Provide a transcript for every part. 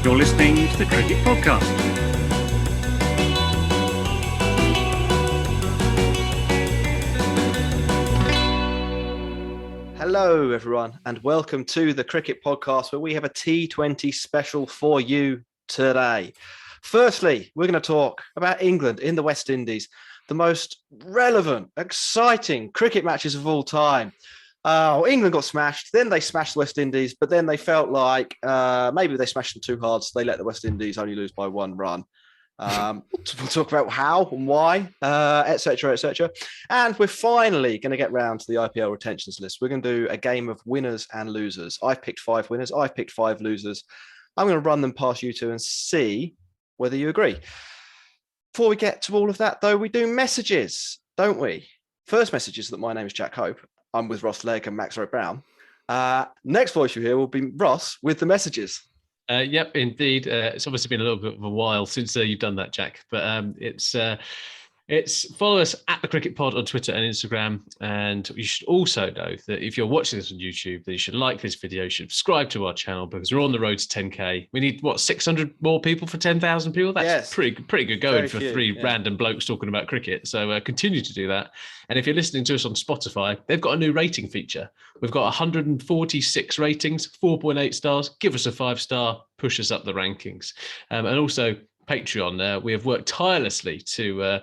You're listening to the Cricket Podcast. Hello, everyone, and welcome to the Cricket Podcast, where we have a T20 special for you today. Firstly, we're going to talk about England in the West Indies, the most relevant, exciting cricket matches of all time. England got smashed, then they smashed the West Indies, but then they felt like maybe they smashed them too hard, so they let the West Indies only lose by one run. We'll talk about how and why, etc., etc. And we're finally going to get round to the IPL retentions list. We're going to do a game of winners and losers. I've picked 5 winners. I've picked 5 losers. I'm going to run them past you two and see whether you agree. Before we get to all of that, though, we do messages, don't we? First message is that my name is Jack Hope. I'm with Ross Legg and Max Rowe-Brown. Next voice you hear will be Ross with the messages. Yep, indeed. It's obviously been a little bit of a while since you've done that, Jack. But it's follow us at the Cricket Pod on Twitter and Instagram. And you should also know that if you're watching this on YouTube, that you should like this video, you should subscribe to our channel because we're on the road to 10K. We need 600 more people for 10,000 people. That's pretty good going for three random blokes talking about cricket. So continue to do that. And if you're listening to us on Spotify, they've got a new rating feature. We've got 146 ratings, 4.8 stars. Give us a 5-star, push us up the rankings. And also Patreon. We have worked tirelessly to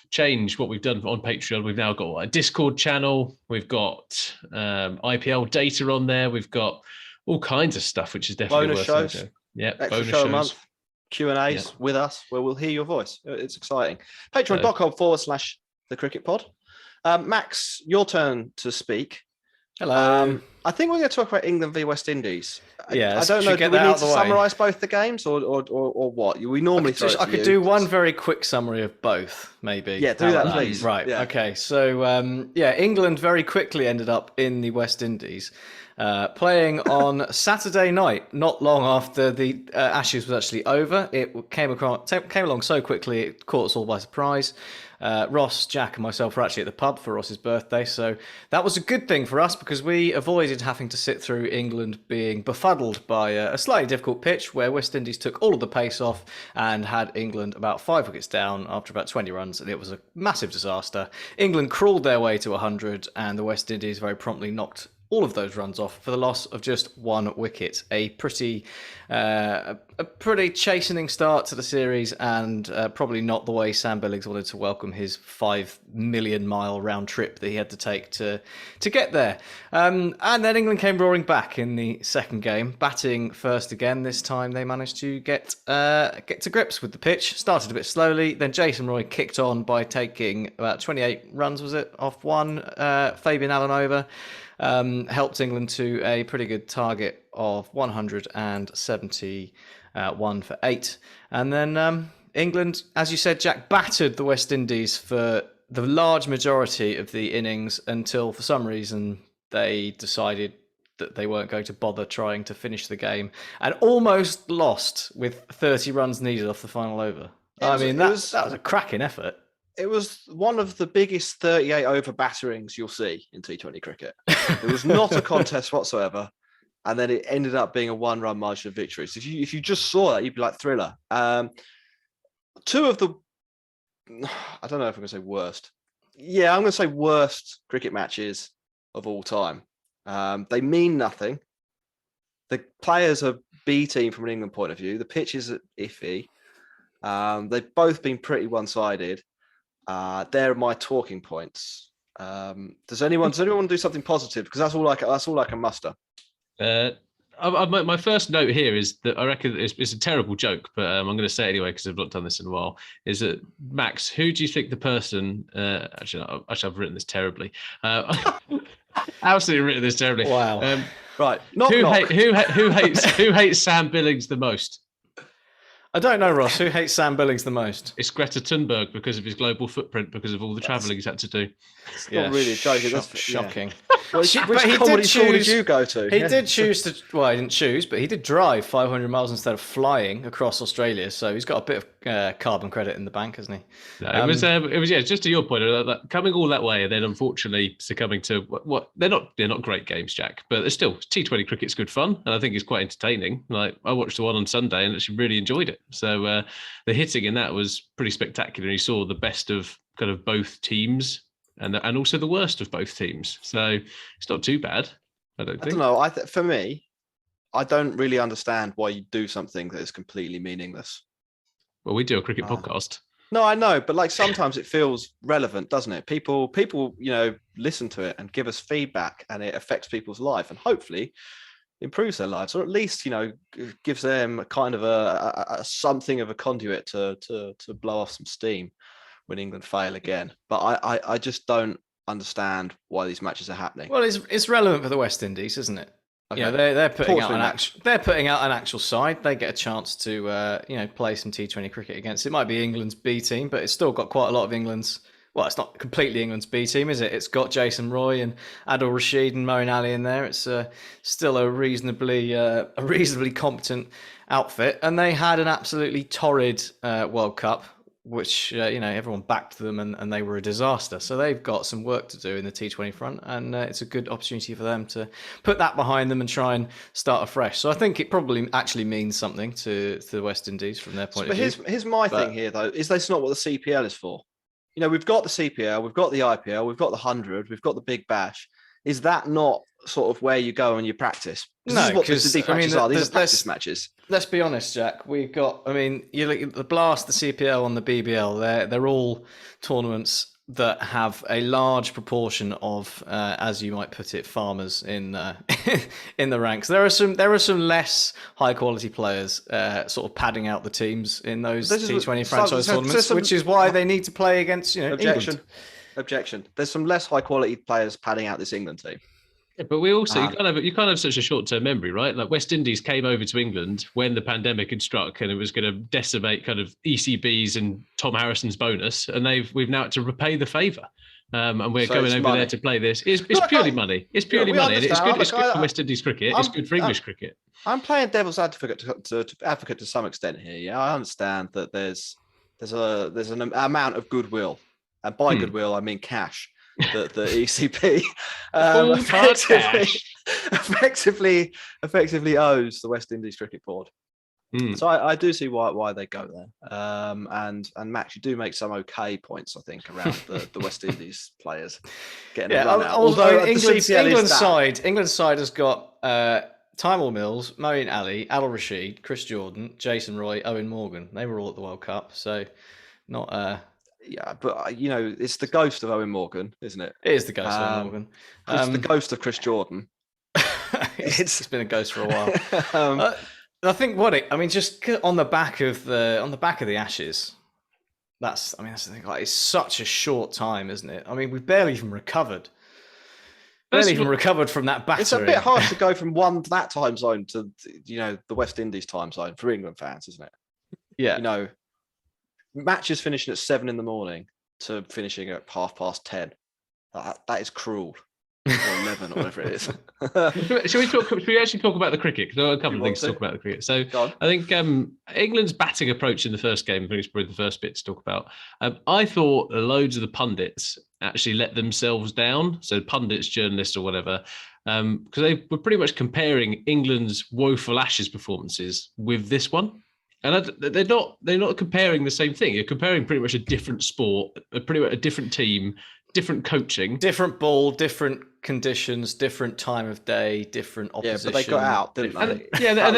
change what we've done on Patreon. We've now got a Discord channel. We've got IPL data on there. We've got all kinds of stuff, which is definitely bonus worth shows. Yeah, extra bonus show shows. a month, Q&As with us, where we'll hear your voice. It's exciting. Patreon.com/the Cricket Pod. Max, your turn to speak. Hello. I think we're going to talk about England v West Indies. Yeah, I don't know. Do we need to summarise both the games or what? We normally I could do one very quick summary of both, maybe. Yeah, do that, please. Right. Yeah. Okay. So, England very quickly ended up in the West Indies, playing on Saturday night, not long after the Ashes was actually over. It came along so quickly, it caught us all by surprise. Ross, Jack, and myself were actually at the pub for Ross's birthday, so that was a good thing for us because we avoided having to sit through England being befuddled by a slightly difficult pitch where West Indies took all of the pace off and had England about 5 wickets down after about 20 runs, and it was a massive disaster. England crawled their way to 100, and the West Indies very promptly knocked all of those runs off for the loss of just 1 wicket. A pretty chastening start to the series, and probably not the way Sam Billings wanted to welcome his 5 million mile round trip that he had to take to get there. And then England came roaring back in the second game, batting first again. This time they managed to get to grips with the pitch. Started a bit slowly, then Jason Roy kicked on by taking about 28 runs, was it, off one Fabian Allen over. Helped England to a pretty good target of 171 for 8. And then England, as you said, Jack, battered the West Indies for the large majority of the innings until, for some reason, they decided that they weren't going to bother trying to finish the game and almost lost with 30 runs needed off the final over. That was a cracking effort. It was one of the biggest 38 over batterings you'll see in T20 cricket. It was not a contest whatsoever. And then it ended up being a 1-run margin of victory. So if you just saw that, you'd be like Thriller. 2 of the, I don't know if I'm going to say worst. Yeah, I'm going to say worst cricket matches of all time. They mean nothing. The players are B team from an England point of view. The pitch is iffy. They've both been pretty one-sided. They're my talking points. Does anyone do something positive? Because that's all I can muster. My first note here is that I reckon it's a terrible joke, but I'm going to say it anyway because I've not done this in a while. Is that Max? Who do you think the person? Actually, I've written this terribly. Absolutely written this terribly. Wow. Right. Who hates Sam Billings the most? I don't know, Ross. Who hates Sam Billings the most? It's Greta Thunberg because of his global footprint, because of all the travelling he's had to do. It's not really a joke. Shocking. Which But he comedy did school did choose- you go to? He did choose to. Well, he didn't choose, but he did drive 500 miles instead of flying across Australia. So he's got a bit of carbon credit in the bank, hasn't he? No, it was yeah. Just to your point, coming all that way and then unfortunately succumbing to what they're not great games, Jack, but it's still T20 cricket's good fun, and I think it's quite entertaining. Like I watched the one on Sunday and actually really enjoyed it. So the hitting in that was pretty spectacular. You saw the best of kind of both teams and also the worst of both teams. So it's not too bad. I don't I don't think. know. For me, I don't really understand why you do something that is completely meaningless. Well, we do a cricket podcast. No, I know, but like sometimes it feels relevant, doesn't it? People, listen to it and give us feedback, and it affects people's life, and hopefully improves their lives, or at least gives them a kind of a something of a conduit to blow off some steam when England fail again. But I just don't understand why these matches are happening. Well, it's relevant for the West Indies, isn't it? Okay. You know, they're putting out match. they're putting out an actual side. They get a chance to play some T20 cricket against. It might be England's B team, but it's still got quite a lot of England's. Well, it's not completely England's B team, is it? It's got Jason Roy and Adil Rashid and Moeen Ali in there. It's still a reasonably competent outfit, and they had an absolutely torrid World Cup, which everyone backed them, and they were a disaster. So they've got some work to do in the T20 front, and it's a good opportunity for them to put that behind them and try and start afresh. So I think it probably actually means something to the West Indies from their point of view. But here's my thing here, though: is that's not what the CPL is for? We've got the CPL, we've got the IPL, we've got the 100, we've got the Big Bash. Is that not sort of where you go and you practice? No, because these matches are. These are practice matches. Let's be honest, Jack. We've got. I mean, you look at the Blast, the CPL, and the BBL. They're all tournaments that have a large proportion of, as you might put it, farmers in in the ranks. There are some less high quality players, sort of padding out the teams in those T20 franchise tournaments, which is why they need to play against England. Objection. There's some less high quality players padding out this England team. Yeah, but we also you kind of have such a short-term memory, right? Like West Indies came over to England when the pandemic had struck and it was going to decimate kind of ECB's and Tom Harrison's bonus, and we've now had to repay the favour. And we're going over there to play this. It's purely money. It's purely money. And it's good. It's good for West Indies cricket. It's good for English cricket. I'm playing devil's advocate to some extent here. Yeah, I understand that there's an amount of goodwill, and by goodwill I mean cash. The ECP effectively owes the West Indies Cricket Board. So I do see why they go there. And Max, you do make some okay points, I think, around the West Indies players getting a run out. Although England's side has got Tymor Mills, Moeen Ali, Adil Rashid, Chris Jordan, Jason Roy, Owen Morgan. They were all at the World Cup, so not. Yeah, but it's the ghost of Owen Morgan, isn't it? It is the ghost of Owen Morgan. It's the ghost of Chris Jordan. It's been a ghost for a while. I think just on the back of the Ashes. That's the thing. Like, it's such a short time, isn't it? I mean, we've barely even recovered. Recovered from that battering. It's a bit hard to go from that time zone to the West Indies time zone for England fans, isn't it? Yeah. Matches finishing at 7 a.m. to finishing at 10:30. That is cruel. Or 11 or whatever it is. Should we actually talk about the cricket? Because there are a couple of things to talk about the cricket. So I think England's batting approach in the first game, I think it's probably the first bit to talk about. I thought loads of the pundits actually let themselves down. So pundits, journalists or whatever, because they were pretty much comparing England's woeful Ashes performances with this one. And they're not comparing the same thing. You're comparing pretty much a different sport, pretty much a different team, different coaching, different ball, different conditions, different time of day, different opposition. Yeah, but they got out, didn't they? And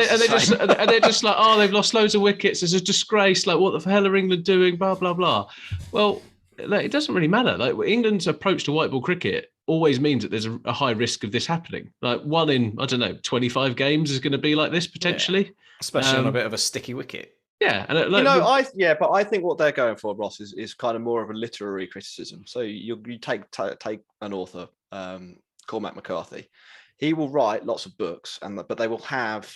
they're just like, oh, they've lost loads of wickets. It's a disgrace. Like, what the hell are England doing? Blah blah blah. Well, it doesn't really matter. Like, England's approach to white ball cricket always means that there's a high risk of this happening. Like, 1 in 25 games is going to be like this potentially. Yeah. Especially on a bit of a sticky wicket. Yeah, and but I think what they're going for, Ross, is kind of more of a literary criticism. So you take an author, Cormac McCarthy. He will write lots of books, but they will have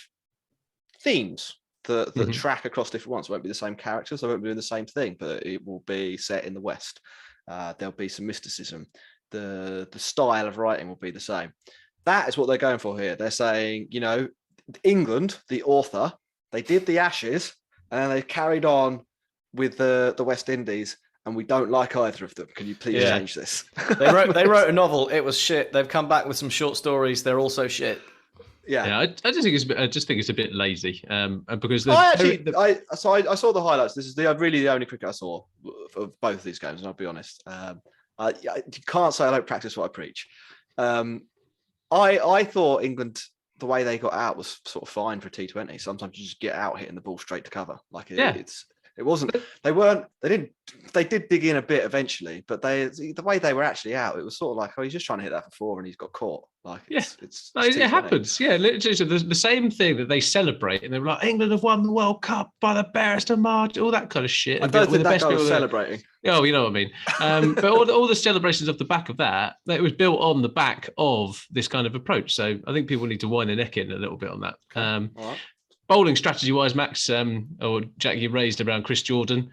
themes that track across different ones. It won't be the same characters. They won't be doing the same thing, but it will be set in the West. There'll be some mysticism. the style of writing will be the same. That is what they're going for here. They're saying, England, the author, they did the Ashes and then they carried on with the West Indies, and we don't like either of them. Can you please change this? They wrote a novel. It was shit. They've come back with some short stories. They're also shit. Yeah. I just think it's a bit lazy. Because I saw the highlights. This is really the only cricket I saw of both of these games, and I'll be honest. You can't say I don't practice what I preach. I thought England, the way they got out was sort of fine for T20. Sometimes you just get out hitting the ball straight to cover. It wasn't. They did dig in a bit eventually, but the way they were actually out, it was sort of like, he's just trying to hit that for 4 and he's got caught. It happens. Yeah, literally. So the same thing that they celebrate, and they're like, England have won the World Cup by the barest of margin, all that kind of shit. I don't think that guy was celebrating. Oh, you know what I mean. But all the celebrations off the back of that, it was built on the back of this kind of approach. So I think people need to wind their neck in a little bit on that. All right. Bowling strategy-wise, Max, or Jack, you raised around Chris Jordan.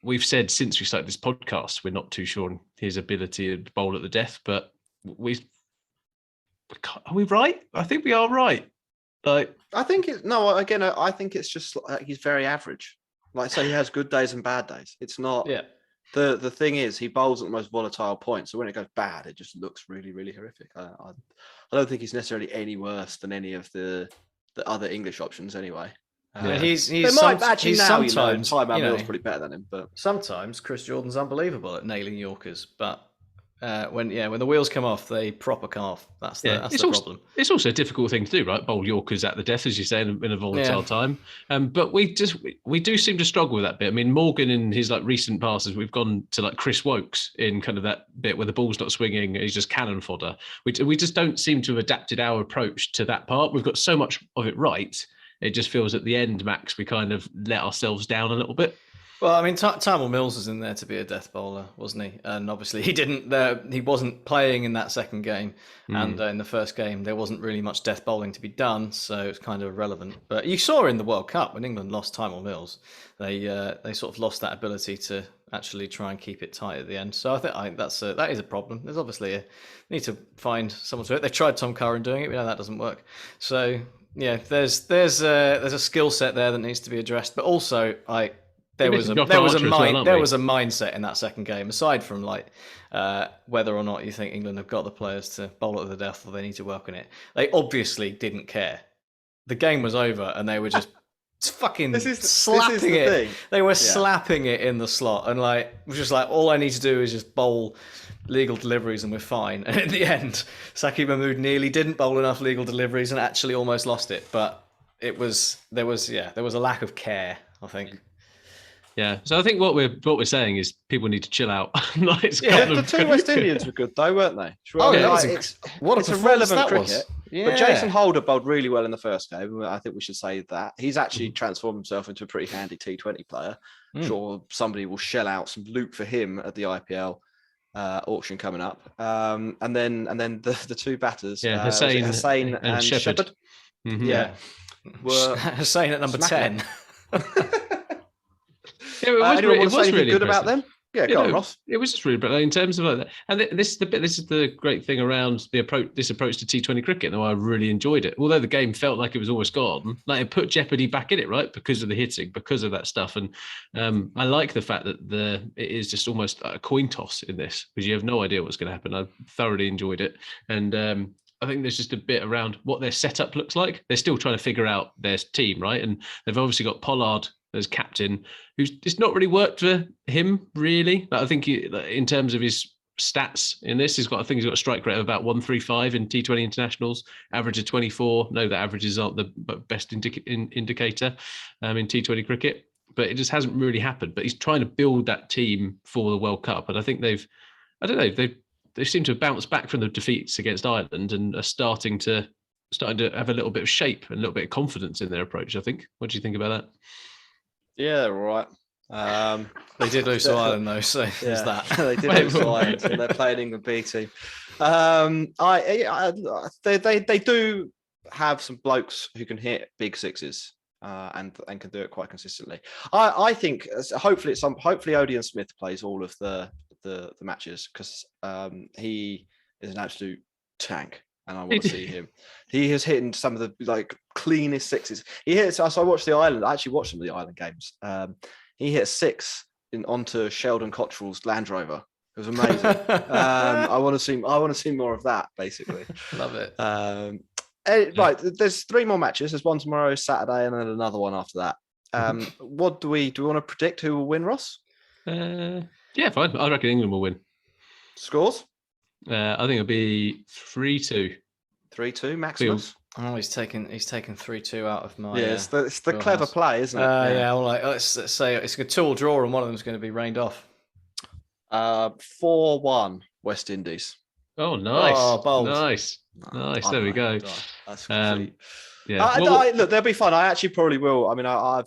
We've said since we started this podcast, we're not too sure on his ability to bowl at the death, but are we right? I think we are right. I think it's just he's very average. So he has good days and bad days. It's not. Yeah. The thing is, he bowls at the most volatile point. So when it goes bad, it just looks really, really horrific. I don't think he's necessarily any worse than any of the other English options anyway. Sometimes Ty Mills probably better than him, but sometimes Chris Jordan's unbelievable at nailing Yorkers, but when the wheels come off, they proper come off. That's the problem. It's also a difficult thing to do, right? Bowl Yorkers at the death, as you say, in a volatile time. But we do seem to struggle with that bit. I mean, Morgan in his recent passes, we've gone to Chris Wokes in kind of that bit where the ball's not swinging, he's just cannon fodder. We just don't seem to have adapted our approach to that part. We've got so much of it right. It just feels at the end, Max, we kind of let ourselves down a little bit. Well, I mean, Tamil Mills was in there to be a death bowler, wasn't he? And obviously, he wasn't playing in that second game, and in the first game, there wasn't really much death bowling to be done, so it's kind of irrelevant. But you saw in the World Cup when England lost Tamil Mills, they sort of lost that ability to actually try and keep it tight at the end. So I think that is a problem. There's obviously need to find someone to do it. They've tried Tom Curran doing it, we know that doesn't work. So yeah, there's a skill set there that needs to be addressed, but also there was a mindset in that second game, aside from whether or not you think England have got the players to bowl it to the death or they need to work on it. They obviously didn't care. The game was over and they were just fucking slapping it. Thing. They were slapping it in the slot and was just all I need to do is just bowl legal deliveries and we're fine. And in the end, Saqib Mahmood nearly didn't bowl enough legal deliveries and actually almost lost it. But there was a lack of care, I think. Yeah, so I think what we're saying is people need to chill out. The two West Indians were good though, weren't they? It's a relevant cricket. Yeah. But Jason Holder bowled really well in the first game. I think we should say that. He's actually transformed himself into a pretty handy T20 player. Sure, somebody will shell out some loot for him at the IPL auction coming up. And then the two batters, Hosein and Shepherd. Mm-hmm. Yeah, were Hosein at number 10. Yeah, it was really good about them. Yeah, go on, Ross. It was just really brilliant in terms of that. And this is the great thing around this approach to T20 cricket, and I really enjoyed it. Although the game felt like it was almost gone, it put jeopardy back in it, right? Because of the hitting, because of that stuff. And I like the fact that it is just almost a coin toss in this, because you have no idea what's going to happen. I thoroughly enjoyed it. And I think there's just a bit around what their setup looks like. They're still trying to figure out their team, right? And they've obviously got Pollard as captain, who's it's not really worked for him, really. But I think in terms of his stats in this, he's got a strike rate of about 135 in T20 internationals, average of 24. No, the averages aren't the best indicator in T20 cricket, but it just hasn't really happened. But he's trying to build that team for the World Cup, and I think they seem to have bounced back from the defeats against Ireland and are starting to have a little bit of shape and a little bit of confidence in their approach, I think. What do you think about that? Yeah, they're all right. They did lose to Ireland though, so there's that. They did lose to Ireland, so they're playing England B team. They do have some blokes who can hit big sixes and can do it quite consistently. I think hopefully Odeon Smith plays all of the the matches because he is an absolute tank, and I want to see him. He has hit some of the like cleanest sixes. He hits. So I watched the Ireland. I actually watched some of the Ireland games. He hit a 6 onto Sheldon Cottrell's Land Rover. It was amazing. I want to see more of that. Basically, Love it. Right, there's 3 more matches. There's one tomorrow, Saturday, and then another one after that. What do we want to predict? Who will win, Ross? Yeah, fine. I reckon England will win. Scores? I think it'll be 3-2. 3-2, Maximus. Oh, he's taken 3-2 out of my. Yeah, it's the clever play, isn't it? Yeah. Well, let's say it's a 2-all draw, and one of them is going to be rained off. 4-1 West Indies. Oh, nice. Oh, bold. Nice. There we go. That's complete. Yeah. Look, they'll be fun. I actually probably will. I mean, I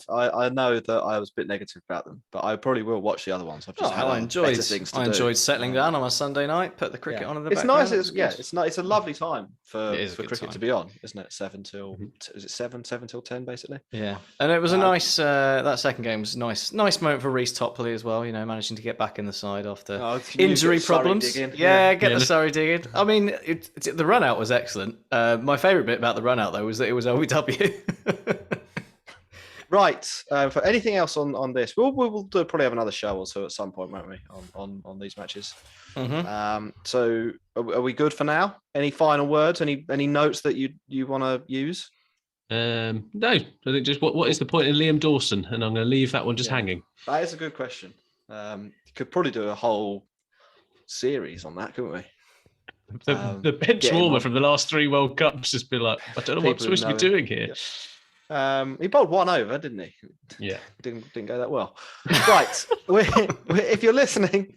know that I was a bit negative about them, but I probably will watch the other ones. I've just had better things to do. I enjoyed settling down on a Sunday night, put the cricket on in the background. It's nice. It's nice. It's a lovely time for cricket time to be on, isn't it? 7 till is it 7 till 10 basically? Yeah, and it was a nice. That second game was nice moment for Reece Topley as well. You know, managing to get back in the side after injury problems. Get the Surrey digging. I mean, the run out was excellent. My favourite bit about the run out though was that it was OEW. Right. For anything else on this, we'll probably have another show or so at some point, won't we? On these matches. So are we good for now? Any final words? Any notes that you want to use? No. I think just what is the point in Liam Dawson? And I'm going to leave that one just hanging. That is a good question. You could probably do a whole series on that, couldn't we? The bench warmer from the last 3 World Cups has been like, I don't know what I'm supposed to be doing here. Yeah. He bowled 1 over, didn't he? Yeah. Didn't go that well. Right. If you're listening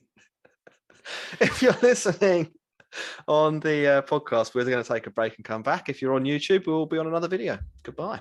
on the podcast, we're going to take a break and come back. If you're on YouTube, we'll be on another video. Goodbye.